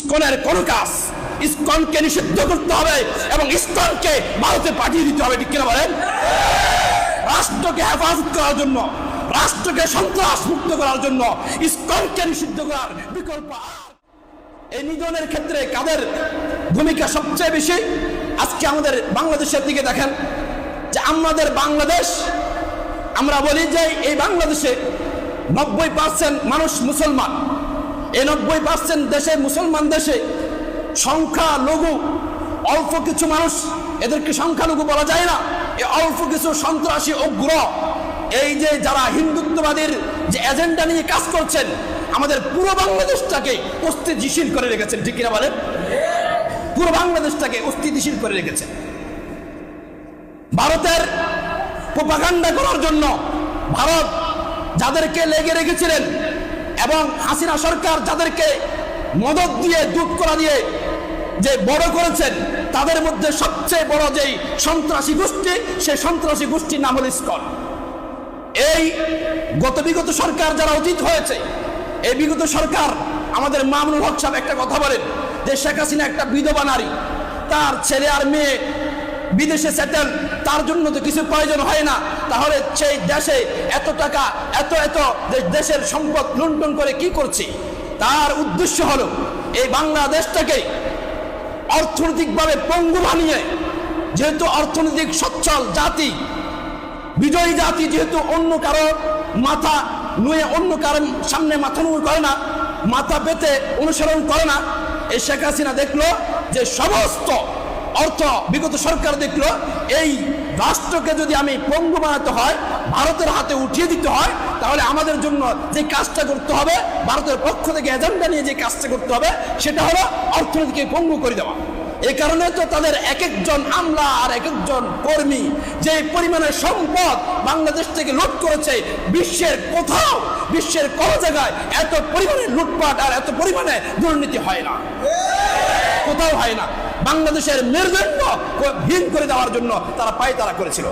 ইসকনের কোন কাজ, ইসকনকে নিষিদ্ধ করতে হবে এবং ইসকনকে ভারতে পাঠিয়ে দিতে হবে, ঠিক কিনা বলেন? রাষ্ট্রকে হেফাজত করার জন্য, রাষ্ট্রকে সন্ত্রাস মুক্ত করার জন্য ইসকনকে নিষিদ্ধ করার বিকল্প। এই নিধনের ক্ষেত্রে কাদের ভূমিকা সবচেয়ে বেশি? আজকে আমাদের বাংলাদেশের দিকে দেখেন, যে আমাদের বাংলাদেশ, আমরা বলি যে এই বাংলাদেশে 90% মানুষ মুসলমান। এই 90% দেশে মুসলমান দেশে সংখ্যালঘু অল্প কিছু মানুষ, এদেরকে সংখ্যালঘু বলা যায় না, এই অল্প কিছু সন্ত্রাসী উগ্র, এই যে যারা হিন্দুত্ববাদীর যে এজেন্ডা নিয়ে কাজ করছেন, আমাদের পুরো বাংলাদেশটাকে অস্থিতিশীল করে রেখেছেন, ঠিক কিনা বলেন? পুরো বাংলাদেশটাকে অস্থিতিশীল করে রেখেছেন। ভারতের প্রোপাগান্ডা করার জন্য ভারত যাদেরকে লেগে রেখেছিলেন এবং হাসিনা সরকার যাদেরকে মদত দিয়ে, দুধ করা দিয়ে যে বড় করেছেন, তাদের মধ্যে সবচেয়ে বড় যেই সন্ত্রাসী গোষ্ঠী, সেই সন্ত্রাসী গোষ্ঠীর নাম হল ইসকন। এই বিগত সরকার যারা অতীত হয়েছে, এই বিগত সরকার, আমাদের মামুনুল হক সাহেব একটা কথা বলেন যে শেখ হাসিনা একটা বিধবা নারী, তার ছেলে আর মেয়ে বিদেশে সেটেল, তার জন্য তো কিছু প্রয়োজন হয় না, তাহলে সেই দেশে এত টাকা, এত দেশের সম্পদ লুণ্ঠন করে কি করছে? তার উদ্দেশ্য হলো এই বাংলাদেশটাকে অর্থনৈতিকভাবে পঙ্গু বানিয়ে, যেহেতু অর্থনৈতিক সচ্ছল জাতি, বিজয়ী জাতি, যেহেতু অন্য কারো মাথা নুয়ে, অন্য কারো সামনে মাথা নুয়ে করে না, মাথা পেতে অনুসরণ করে না, এই শেখ হাসিনা দেখলো যে সমস্ত অর্থ, বিগত সরকার দেখলো এই রাষ্ট্রকে যদি আমি পঙ্গু বানাতে হয়, ভারতের হাতে উঠিয়ে দিতে হয়, তাহলে আমাদের জন্য যে কাজটা করতে হবে, ভারতের পক্ষ থেকে এজেন্ডা নিয়ে যে কাজটা করতে হবে, সেটা হলো অর্থনীতিকে পঙ্গু করে দেওয়া। এই কারণে তো তাদের এক একজন আমলা আর এক একজন কর্মী যে পরিমাণের সম্পদ বাংলাদেশ থেকে লুট করেছে, বিশ্বের কোথাও, বিশ্বের কোনো জায়গায় এত পরিমাণে লুটপাট আর এত পরিমাণে দুর্নীতি হয় না, কোথাও হয় না। বাংলাদেশের মেরুদণ্ড হীন করে দেওয়ার জন্য তারা পায়তারা করেছিল,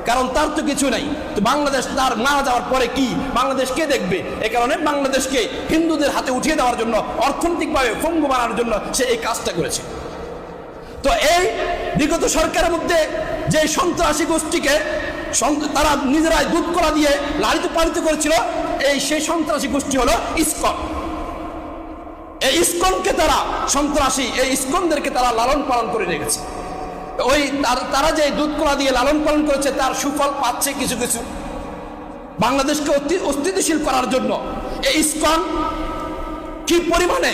কারণ তার তো কিছু নেই। তো বাংলাদেশ তার মারা যাওয়ার পরে কি বাংলাদেশ কে দেখবে? এই কারণে বাংলাদেশকে হিন্দুদের হাতে উঠিয়ে দেওয়ার জন্য, অর্থনৈতিকভাবে পঙ্গু বানানোর জন্য সে এই কাজটা করেছে। তো এই বিগত সরকারের মধ্যে যে সন্ত্রাসী গোষ্ঠীকে তারা নিজেরাই দুধ করা দিয়ে লালিত পালিত করেছিল, সেই সন্ত্রাসী গোষ্ঠী হলো ইসকন। এই ইসকনকে তারা সন্ত্রাসী, এই ইসকনদেরকে তারা লালন পালন করে রেখেছে। ওই তারা যে দুধ কলা দিয়ে লালন পালন করেছে, তার সুফল পাচ্ছে কিছু কিছু। বাংলাদেশকে অস্থিতিশীল করার জন্য এই ইসকন কি পরিমাণে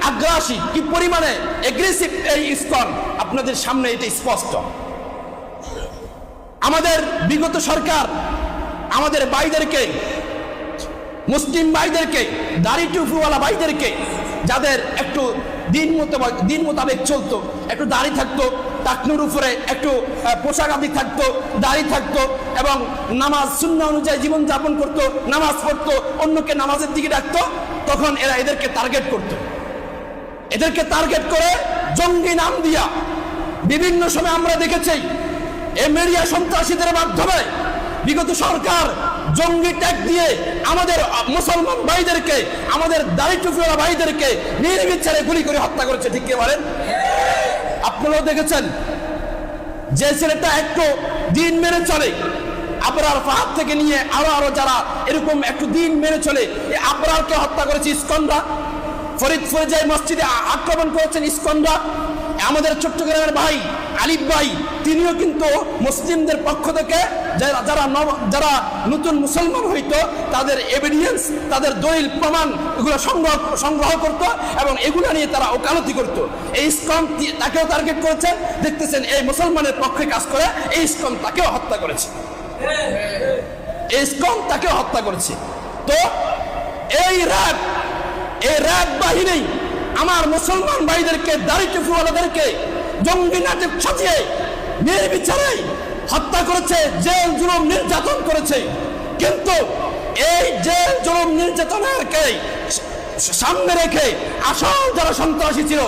আগ্রাসী, কি পরিমাণে এগ্রেসিভ, এই ইসকন আপনাদের সামনে এটা স্পষ্ট। আমাদের বিগত সরকার আমাদের ভাইদেরকে, মুসলিম ভাইদেরকে, দাড়ি টুপিওয়ালা ভাইদেরকে, যাদের একটু দিন মোতাবেক চলতো, একটু দাড়ি থাকতো, টাকনুর উপরে একটু পোশাক আদি থাকতো, দাড়ি থাকতো এবং নামাজ সুন্নাহ অনুযায়ী জীবনযাপন করতো, নামাজ পড়তো, অন্যকে নামাজের দিকে ডাকতো, তখন এরা এদেরকে টার্গেট করতো। এদেরকে টার্গেট করে জঙ্গি নাম দিয়া বিভিন্ন সময় আমরা দেখেছি এই মিডিয়া সন্ত্রাসীদের মাধ্যমে বিগত সরকার জঙ্গি ট্যাগ দিয়ে আমাদের মুসলমান ভাইদেরকে, আমাদের দাড়ি টুপিওয়ালা ভাইদেরকে নির্বিচারে গুলি করে হত্যা করেছে, ঠিক কি বলেন? আপনারাও দেখেছেন যে ছেলেটা একটু দিন মেনে চলে, আবরার ফাহাদ থেকে নিয়ে আরো যারা এরকম একটু দিন মেনে চলে, এই আবরারকে হত্যা করেছে ইসকনরা। ফরিদপুরে যে মসজিদে আক্রমণ করেছেন ইসকনরা। আমাদের চট্টগ্রামের ভাই আলিফ ভাই, তিনিও কিন্তু মুসলিমদের পক্ষ থেকে যারা নতুন মুসলমান হইতো, তাদের এভিডেন্স, তাদের দলিল প্রমাণ এগুলো সংগ্রহ করতো এবং এগুলো নিয়ে তারা ওকালতি করতো। এই ইসকন তাকেও টার্গেট করেছে, দেখতেছেন এই মুসলমানের পক্ষে কাজ করে, এই ইসকন তাকেও হত্যা করেছে, এই ইসকন তাকেও হত্যা করেছে। তো এই র্যাব বাহিনী আমার মুসলমান ভাইদেরকে, দাড়ি টুপিওয়ালাদেরকে জঙ্গি নাটক সাজিয়ে নির্বিচারে হত্যা করেছে, জেল জুলুম নির্যাতন করেছে। কিন্তু এই জেল জুলুম নির্যাতনকে সামনে রেখে আসল যারা সন্ত্রাসী ছিল,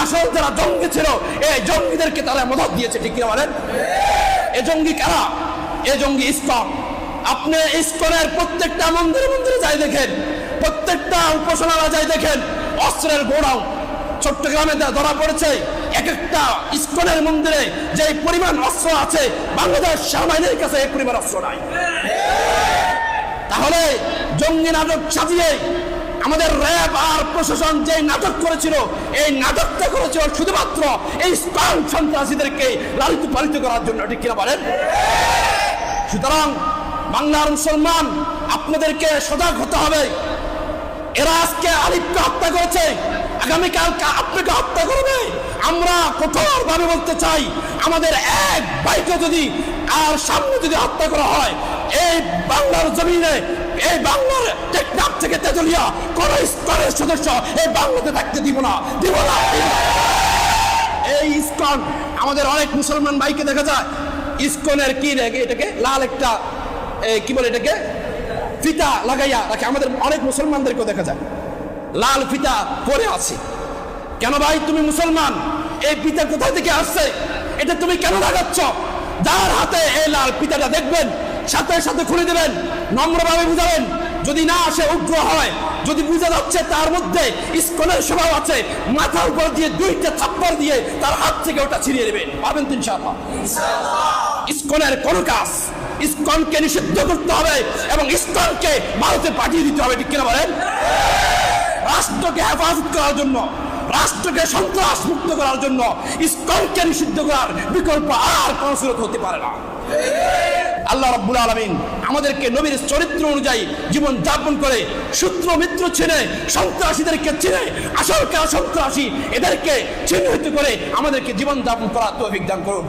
আসল যারা জঙ্গি ছিল, এই জঙ্গিদেরকে তারা মদত দিয়েছে, ঠিক কিনা বলেন? এই জঙ্গি কারা? এই জঙ্গি ইসকন। আপনি ইসকনের প্রত্যেকটা মন্দিরে মন্দিরে যাই দেখেন, প্রত্যেকটা উপাসনালয়ে যাই দেখেন অস্ত্রের গোডাউন। চট্টগ্রামে ধরা পড়েছে এক একটা ইস্কনের মন্দিরে যে পরিমাণ অস্ত্র আছে, বাংলাদেশ সেনাবাহিনীর কাছে এই পরিমাণ অস্ত্র নাই। তাহলে জঙ্গি নাটক সাজিয়ে আমাদের র্যাব আর প্রশাসন যে নাটক করেছিল, এই নাটকটা করেছিল শুধুমাত্র এই ইস্কন সন্ত্রাসীদেরকে লালিত পালিত করার জন্য, ঠিক কিনা বলেন? সুতরাং বাংলার মুসলমান, আপনাদেরকে সজাগ হতে হবে। এরা আজকে আলিফকে হত্যা করেছে, আগামীকাল আপনাকে হত্যা করবে। আমরা কঠোরভাবে বলতে চাই, আমাদের এক ভাইকে যদি আর সামনে যদি হত্যা করা হয়, এই বাংলার জমিনে, এই বাংলার টেকনাফ থেকে তেতুলিয়া কোন স্তরের সদস্য এই বাংলাতে থাকতে দিব না। এই ইস্কন, আমাদের অনেক মুসলমান ভাইকে দেখা যায় ইস্কনের কি রেখে এটাকে লাল একটা কি বলে এটাকে ফিতা লাগাইয়া রাখে। আমাদের অনেক মুসলমানদেরকেও দেখা যায় লাল ফিতা পরে আছে। কেন ভাই, তুমি মুসলমান, এই ফিতা কোথা থেকে আসছে? এটা তুমি কেন লাগাচ্ছ? যার হাতে এই লাল ফিতাটা দেখবেন, সাথে সাথে খুলে দেবেন, নম্রভাবে বুঝাবেন। যদি না আসে, উগ্র হয়, যদি বুঝা যাচ্ছে তার মধ্যে ইস্কনের স্বভাব আছে, মাথার উপর দিয়ে দুইটা থাপ্পড় দিয়ে তার হাত থেকে ওটা ছিনিয়ে নেবেন। পাবেন তো ইনশাআল্লাহ। ইস্কনের কোন কাজ, ইস্কনকে নিষিদ্ধ করতে হবে এবং ইস্কনকে ভারতে পাঠিয়ে দিতে হবে, ঠিক কিনা বলেন? রাষ্ট্রকে হেফাজত করার জন্য, রাষ্ট্রকে সন্ত্রাস মুক্ত করার জন্য ইস্কনকে নিষিদ্ধ করার বিকল্প আর কোন সুরত হতে পারে না। আল্লাহ রাব্বুল আলামিন আমাদেরকে নবীর চরিত্র অনুযায়ী জীবন যাপন করে সূত্র মিত্র চিনে, সন্ত্রাসীদেরকে চিনে, আসল কারা সন্ত্রাসী এদেরকে চিহ্নিত করে আমাদেরকে জীবন যাপন করার তৌফিক দান করুন।